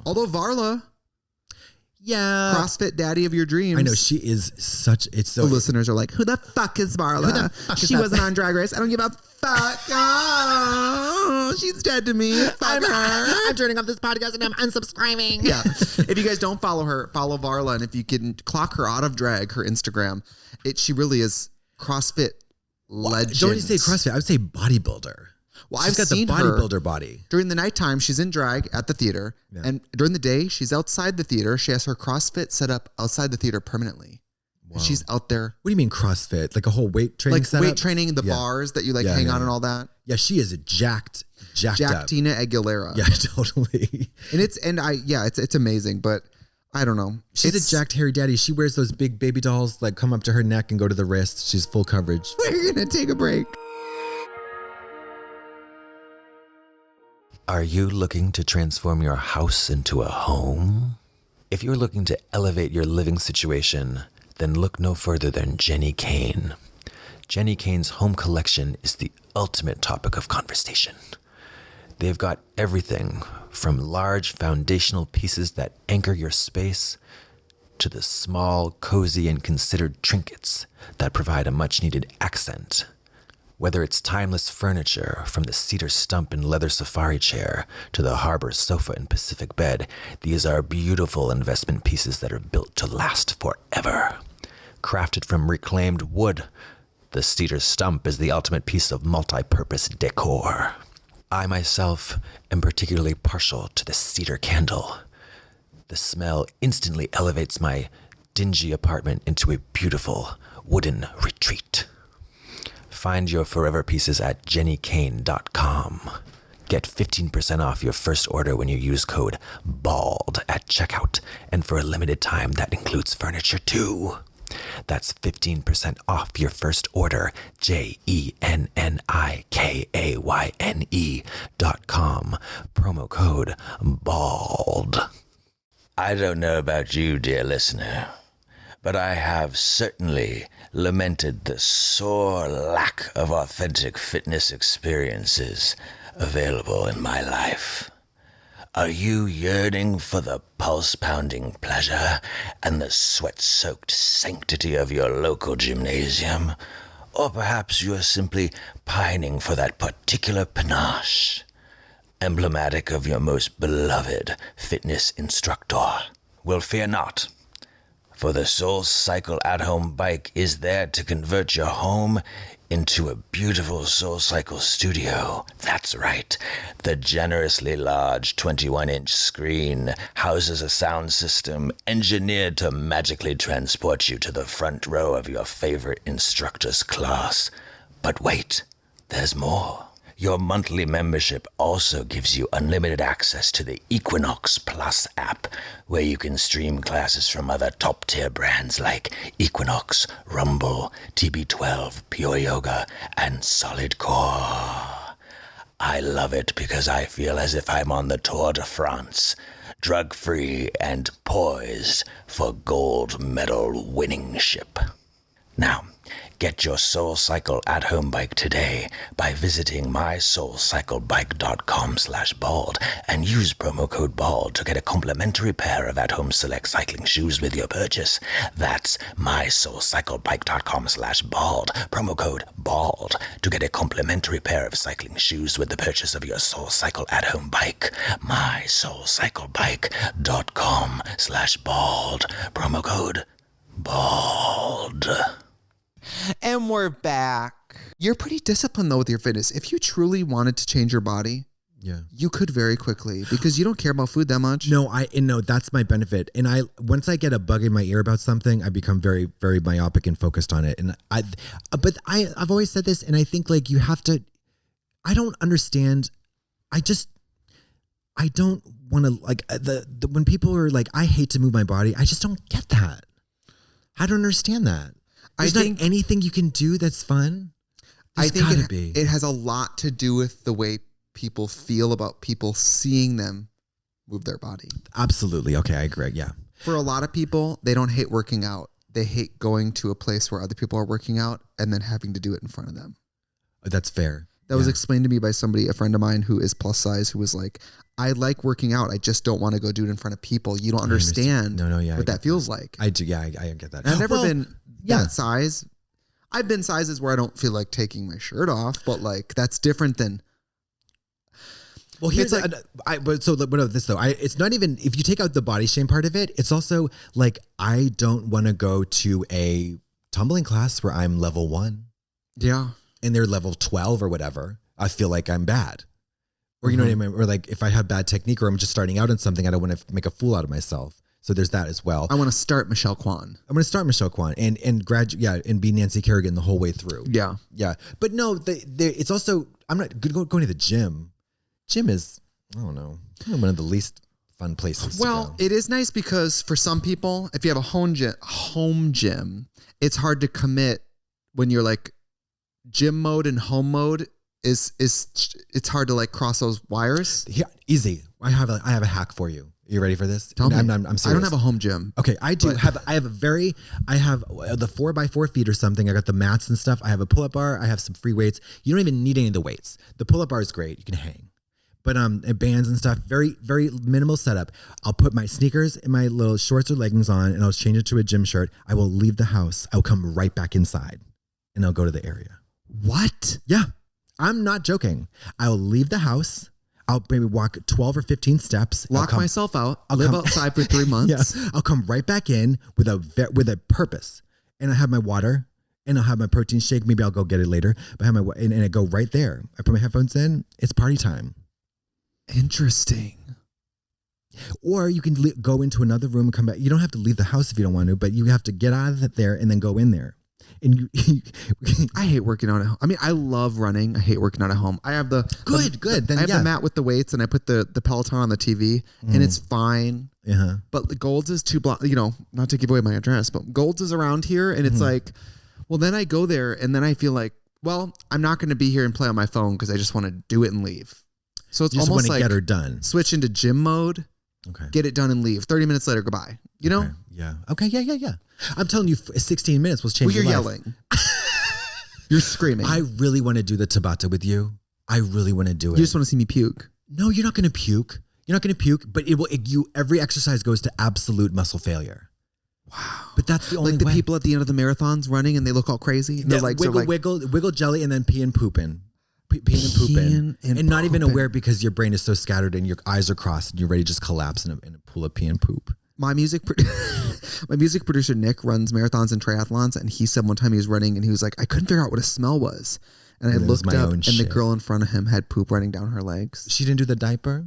[SPEAKER 2] Although Varla, CrossFit daddy of your dreams.
[SPEAKER 1] I know she is the
[SPEAKER 2] listeners are like, who the fuck is Varla? She wasn't on Drag Race. I don't give a fuck. Oh, she's dead to me. Fuck her.
[SPEAKER 1] I'm turning off this podcast and I'm unsubscribing.
[SPEAKER 2] Yeah. If you guys don't follow her, follow Varla. And if you can clock her out of drag, her Instagram, she really is CrossFit legend.
[SPEAKER 1] Don't you say CrossFit? I would say bodybuilder.
[SPEAKER 2] Well,
[SPEAKER 1] She's got the bodybuilder body.
[SPEAKER 2] During the nighttime, she's in drag at the theater. Yeah. And during the day, she's outside the theater. She has her CrossFit set up outside the theater permanently. Wow. She's out there.
[SPEAKER 1] What do you mean CrossFit? Like a whole weight training setup?
[SPEAKER 2] Like weight training, the bars that you hang on and all that.
[SPEAKER 1] Yeah, she is jacked up.
[SPEAKER 2] Tina Aguilera.
[SPEAKER 1] Yeah, totally.
[SPEAKER 2] And it's amazing, but I don't know.
[SPEAKER 1] She's a jacked hairy daddy. She wears those big baby dolls like come up to her neck and go to the wrist. She's full coverage.
[SPEAKER 2] We're going to take a break.
[SPEAKER 3] Are you looking to transform your house into a home? If you're looking to elevate your living situation, then look no further than Jenny Kane. Jenny Kane's home collection is the ultimate topic of conversation. They've got everything from large foundational pieces that anchor your space to the small, cozy, and considered trinkets that provide a much-needed accent. Whether it's timeless furniture, from the cedar stump and leather safari chair to the harbor sofa and Pacific bed, these are beautiful investment pieces that are built to last forever. Crafted from reclaimed wood, the cedar stump is the ultimate piece of multi-purpose decor. I myself am particularly partial to the cedar candle. The smell instantly elevates my dingy apartment into a beautiful wooden retreat. Find your forever pieces at jennykane.com. Get 15% off your first order when you use code BALD at checkout. And for a limited time, that includes furniture too. That's 15% off your first order, JENNIKAYNE.com. Promo code BALD. I don't know about you, dear listener, but I have certainly lamented the sore lack of authentic fitness experiences available in my life. Are you yearning for the pulse-pounding pleasure and the sweat-soaked sanctity of your local gymnasium? Or perhaps you are simply pining for that particular panache, emblematic of your most beloved fitness instructor? Well, fear not, for the Soul Cycle at-home bike is there to convert your home into a beautiful Soul Cycle studio. That's right. The generously large 21-inch screen houses a sound system engineered to magically transport you to the front row of your favorite instructor's class. But wait, there's more. Your monthly membership also gives you unlimited access to the Equinox Plus app, where you can stream classes from other top-tier brands like Equinox, Rumble, TB12, Pure Yoga, and Solid Core. I love it because I feel as if I'm on the Tour de France, drug-free and poised for gold medal winning ship. Now, get your Soul Cycle at-home bike today by visiting mysoulcyclebike.com/bald and use promo code BALD to get a complimentary pair of at-home select cycling shoes with your purchase. That's mysoulcyclebike.com/bald, promo code BALD to get a complimentary pair of cycling shoes with the purchase of your Soul Cycle at-home bike. mysoulcyclebike.com/bald, promo code BALD.
[SPEAKER 2] And we're back. You're pretty disciplined though with your fitness. If you truly wanted to change your body, you could very quickly because you don't care about food that much.
[SPEAKER 1] No, that's my benefit. And once I get a bug in my ear about something, I become very, very myopic and focused on it. And I've always said this, and I think like you have to. I don't understand. I don't want to like the when people are like, I hate to move my body. I just don't get that. I don't understand that. There's not anything you can do that's fun.
[SPEAKER 2] I think it has a lot to do with the way people feel about people seeing them move their body.
[SPEAKER 1] Absolutely. Okay, I agree. Yeah.
[SPEAKER 2] For a lot of people, they don't hate working out. They hate going to a place where other people are working out and then having to do it in front of them.
[SPEAKER 1] That's fair.
[SPEAKER 2] That was explained to me by a friend of mine who is plus size, who was like, I like working out. I just don't want to go do it in front of people. You don't understand what that feels like.
[SPEAKER 1] I do. Yeah, I get that.
[SPEAKER 2] I've never been that size. I've been sizes where I don't feel like taking my shirt off, but like that's different than.
[SPEAKER 1] Well, here's like, it's not even, if you take out the body shame part of it, it's also like, I don't want to go to a tumbling class where I'm level 1.
[SPEAKER 2] Yeah.
[SPEAKER 1] And they're level 12 or whatever. I feel like I'm bad. Or you know what I mean? Or like if I have bad technique or I'm just starting out on something, I don't want to make a fool out of myself. So there's that as well.
[SPEAKER 2] I want to start Michelle Kwan.
[SPEAKER 1] I'm going to start Michelle Kwan and be Nancy Kerrigan the whole way through.
[SPEAKER 2] Yeah.
[SPEAKER 1] Yeah. But no, it's also, I'm not going to the gym. Gym is, I don't know, one of the least fun places.
[SPEAKER 2] Well, it is nice because for some people, if you have a home gym, it's hard to commit when you're like gym mode and home mode it's hard to like cross those wires.
[SPEAKER 1] Yeah, easy. I have a hack for you. You ready for this?
[SPEAKER 2] Tell me.
[SPEAKER 1] I'm serious.
[SPEAKER 2] I don't have a home gym.
[SPEAKER 1] Okay, I do have. I have the 4x4 feet or something. I got the mats and stuff. I have a pull-up bar. I have some free weights. You don't even need any of the weights. The pull-up bar is great. You can hang. But bands and stuff, very, very minimal setup. I'll put my sneakers and my little shorts or leggings on, and I'll change it to a gym shirt. I will leave the house. I'll come right back inside, and I'll go to the area.
[SPEAKER 2] What?
[SPEAKER 1] Yeah, I'm not joking. I'll leave the house. I'll maybe walk 12 or 15 steps.
[SPEAKER 2] Lock myself out. I'll live outside for 3 months.
[SPEAKER 1] Yeah, I'll come right back in with a purpose, and I have my water, and I'll have my protein shake. Maybe I'll go get it later. But I have and I go right there. I put my headphones in. It's party time.
[SPEAKER 2] Interesting.
[SPEAKER 1] Or you can go into another room and come back. You don't have to leave the house if you don't want to, but you have to get out of there and then go in there. And
[SPEAKER 2] I hate working out at home. I mean, I love running. I hate working out at home. I have the
[SPEAKER 1] good. Then
[SPEAKER 2] I have the mat with the weights, and I put the Peloton on the TV, and it's fine.
[SPEAKER 1] Uh-huh.
[SPEAKER 2] But the Golds is too not to give away my address, but Golds is around here, and it's like, well, then I go there, and then I feel like, well, I'm not going to be here and play on my phone because I just want to do it and leave. So it's almost like
[SPEAKER 1] get her done.
[SPEAKER 2] Switch into gym mode.
[SPEAKER 1] Okay.
[SPEAKER 2] Get it done and leave. 30 minutes later, goodbye. You know?
[SPEAKER 1] Okay. Yeah. Okay. Yeah. I'm telling you, 16 minutes will change your life.
[SPEAKER 2] You're yelling. You're screaming.
[SPEAKER 1] I really want to do the Tabata with you. I really want to do it.
[SPEAKER 2] You just want to see me puke.
[SPEAKER 1] No, you're not going to puke. You're not going to puke, but every exercise goes to absolute muscle failure.
[SPEAKER 2] Wow.
[SPEAKER 1] But that's the only
[SPEAKER 2] like the
[SPEAKER 1] way.
[SPEAKER 2] people at the end of the marathons running and they look all crazy. And their legs
[SPEAKER 1] wiggle,
[SPEAKER 2] are like,
[SPEAKER 1] wiggle jelly and then pee and pooping. Peeing and pooping. And not even aware because your brain is so scattered and your eyes are crossed and you're ready to just collapse in a pool of pee and poop.
[SPEAKER 2] My music producer, Nick, runs marathons and triathlons. And he said one time he was running and he was like, I couldn't figure out what a smell was. And I looked up and the girl in front of him had poop running down her legs.
[SPEAKER 1] She didn't do the diaper?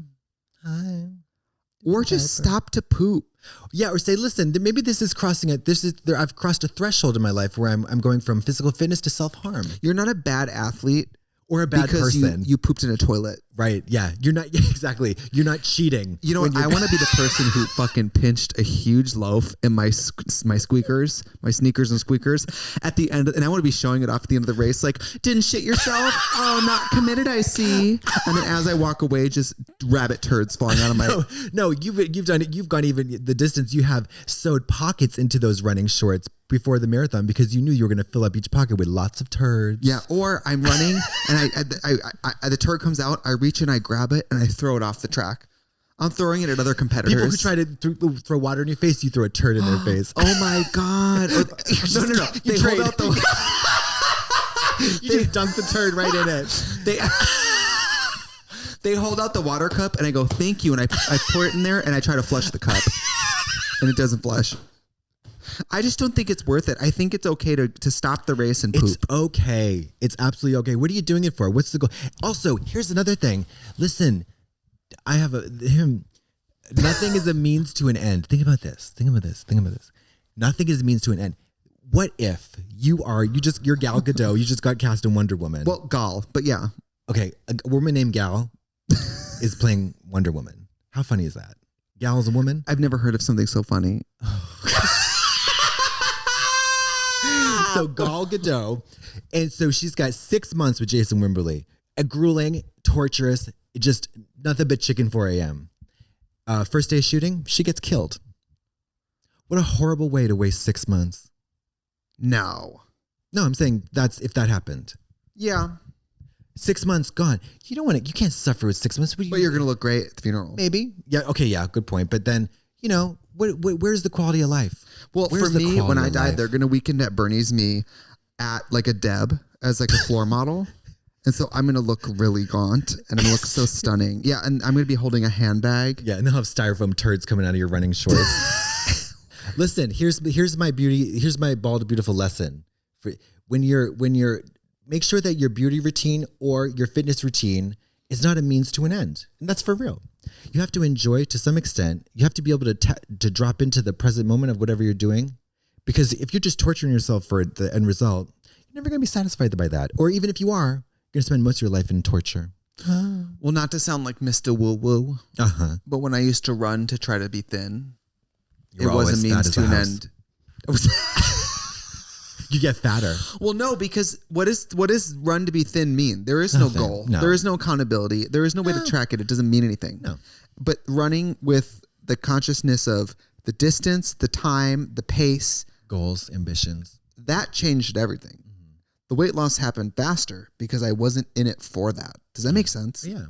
[SPEAKER 2] Or just stop to poop.
[SPEAKER 1] Yeah, or say, listen, maybe this is crossing it. I've crossed a threshold in my life where I'm going from physical fitness to self-harm.
[SPEAKER 2] You're not a bad athlete.
[SPEAKER 1] Or a bad person.
[SPEAKER 2] You pooped in a toilet.
[SPEAKER 1] Right. Yeah. You're not, exactly. You're not cheating.
[SPEAKER 2] You know what? I want to be the person who fucking pinched a huge loaf in my squeakers, my sneakers and squeakers at the end. And I want to be showing it off at the end of the race. Like, didn't shit yourself? Oh, not committed, I see. And then as I walk away, just rabbit turds falling out of my.
[SPEAKER 1] No, you've done it. You've gone even the distance. You have sewed pockets into those running shorts before the marathon because you knew you were going to fill up each pocket with lots of turds.
[SPEAKER 2] Yeah, or I'm running and I the turd comes out, I reach and I grab it and I throw it off the track. I'm throwing it at other competitors.
[SPEAKER 1] People who try to throw water in your face, you throw a turd in their face.
[SPEAKER 2] Oh my God. No. They hold out the...
[SPEAKER 1] You just dunk the turd right in it.
[SPEAKER 2] They hold out the water cup and I go, thank you. And I pour it in there and I try to flush the cup and it doesn't flush. I just don't think it's worth it. I think it's okay to stop the race and poop.
[SPEAKER 1] It's okay. It's absolutely okay. What are you doing it for? What's the goal? Also, here's another thing. Listen, I have nothing is a means to an end. Think about this. Nothing is a means to an end. What if you're Gal Gadot, you just got cast in Wonder Woman.
[SPEAKER 2] Well, Gal, but yeah.
[SPEAKER 1] Okay, a woman named Gal is playing Wonder Woman. How funny is that? Gal is a woman?
[SPEAKER 2] I've never heard of something so funny.
[SPEAKER 1] So Gal Gadot, and so she's got 6 months with Jason Wimberly. A grueling, torturous, just nothing but chicken 4 a.m. First day of shooting, she gets killed. What a horrible way to waste 6 months.
[SPEAKER 2] No,
[SPEAKER 1] I'm saying that's if that happened.
[SPEAKER 2] Yeah.
[SPEAKER 1] 6 months gone. You don't want to. You can't suffer with 6 months.
[SPEAKER 2] But you're going to look great at the funeral.
[SPEAKER 1] Maybe. Yeah. Okay. Yeah. Good point. But then, where's the quality of life?
[SPEAKER 2] Well, for me, when I died, they're going to weekend at Bernie's me at like a Deb as like a floor model. And so I'm going to look really gaunt and I'm going to look so stunning. Yeah. And I'm going to be holding a handbag.
[SPEAKER 1] Yeah. And they'll have styrofoam turds coming out of your running shorts. Listen, here's my bald, beautiful lesson. When you're make sure that your beauty routine or your fitness routine is not a means to an end. And that's for real. You have to enjoy to some extent. You have to be able to drop into the present moment of whatever you're doing. Because if you're just torturing yourself for the end result, you're never going to be satisfied by that. Or even if you are, you're going to spend most of your life in torture.
[SPEAKER 2] Well, not to sound like Mr. Woo-woo, but when I used to run to try to be thin, it was a means to an end.
[SPEAKER 1] You get fatter.
[SPEAKER 2] Well, no, because what is run to be thin mean? There is no goal. No. There is no accountability. There is no way to track it. It doesn't mean anything.
[SPEAKER 1] No.
[SPEAKER 2] But running with the consciousness of the distance, the time, the pace.
[SPEAKER 1] Goals, ambitions.
[SPEAKER 2] That changed everything. Mm-hmm. The weight loss happened faster because I wasn't in it for that. Does that make sense?
[SPEAKER 1] Yeah.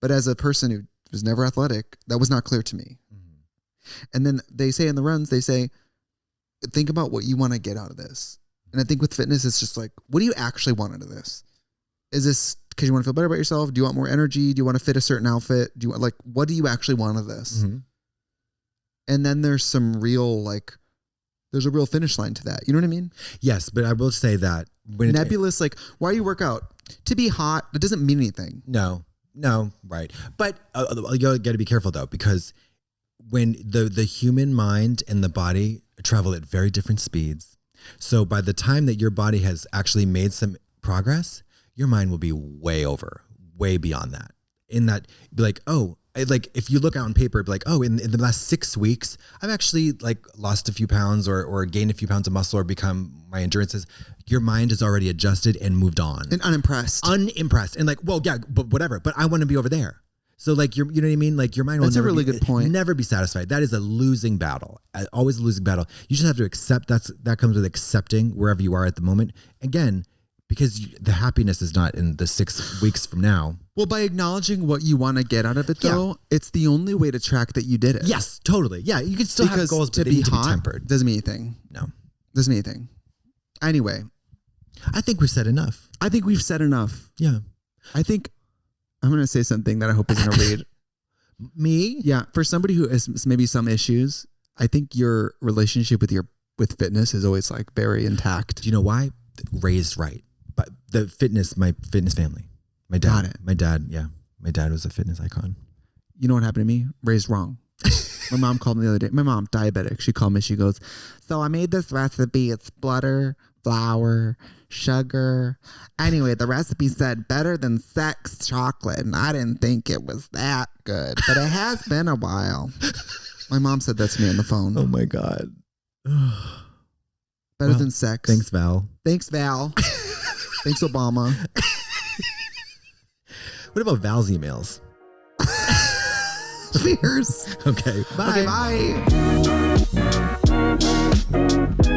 [SPEAKER 2] But as a person who was never athletic, that was not clear to me. Mm-hmm. And then they say in the runs, think about what you want to get out of this. And I think with fitness, it's just like, what do you actually want out of this? Is this because you want to feel better about yourself? Do you want more energy? Do you want to fit a certain outfit? Do you want, what do you actually want out of this? Mm-hmm. And then there's there's a real finish line to that. You know what I mean?
[SPEAKER 1] Yes, but I will say that
[SPEAKER 2] when nebulous, why do you work out? To be hot, that doesn't mean anything.
[SPEAKER 1] No, right. But you got to be careful though, because when the human mind and the body travel at very different speeds. So by the time that your body has actually made some progress, your mind will be way beyond that. In that, be like, if you look out on paper, be like, in the last 6 weeks, I've actually lost a few pounds or gained a few pounds of muscle or become my endurances. Your mind is already adjusted and moved on.
[SPEAKER 2] And unimpressed.
[SPEAKER 1] And but whatever. But I want to be over there. So you know what I mean? Your mind will
[SPEAKER 2] That's a really good point.
[SPEAKER 1] Never be satisfied. That is a losing battle. Always a losing battle. You just have to accept that comes with accepting wherever you are at the moment. Again, because the happiness is not in the 6 weeks from now.
[SPEAKER 2] Well, by acknowledging what you want to get out of it, though, it's the only way to track that you did it.
[SPEAKER 1] Yes, totally. Yeah, you can still have goals, but they need to be tempered.
[SPEAKER 2] Doesn't mean anything.
[SPEAKER 1] No.
[SPEAKER 2] Doesn't mean anything. Anyway.
[SPEAKER 1] I think we've said enough.
[SPEAKER 2] Yeah. I think I'm going to say something that I hope isn't a read.
[SPEAKER 1] Me?
[SPEAKER 2] Yeah. For somebody who has maybe some issues, I think your relationship with fitness is always like very intact.
[SPEAKER 1] Do you know why? Raised right. But my fitness family. My dad.
[SPEAKER 2] Got it.
[SPEAKER 1] My dad, yeah. My dad was a fitness icon.
[SPEAKER 2] You know what happened to me? Raised wrong. My mom called me the other day. My mom, diabetic. She called me. She goes, so I made this recipe. It's butter, flour, sugar. Anyway, the recipe said better than sex chocolate. And I didn't think it was that good. But it has been a while. My mom said that to me on the phone.
[SPEAKER 1] Oh, my God.
[SPEAKER 2] Better than sex.
[SPEAKER 1] Thanks, Val.
[SPEAKER 2] Thanks, Obama.
[SPEAKER 1] What about Val's emails?
[SPEAKER 2] Cheers.
[SPEAKER 1] Okay. Bye.
[SPEAKER 2] Okay, bye.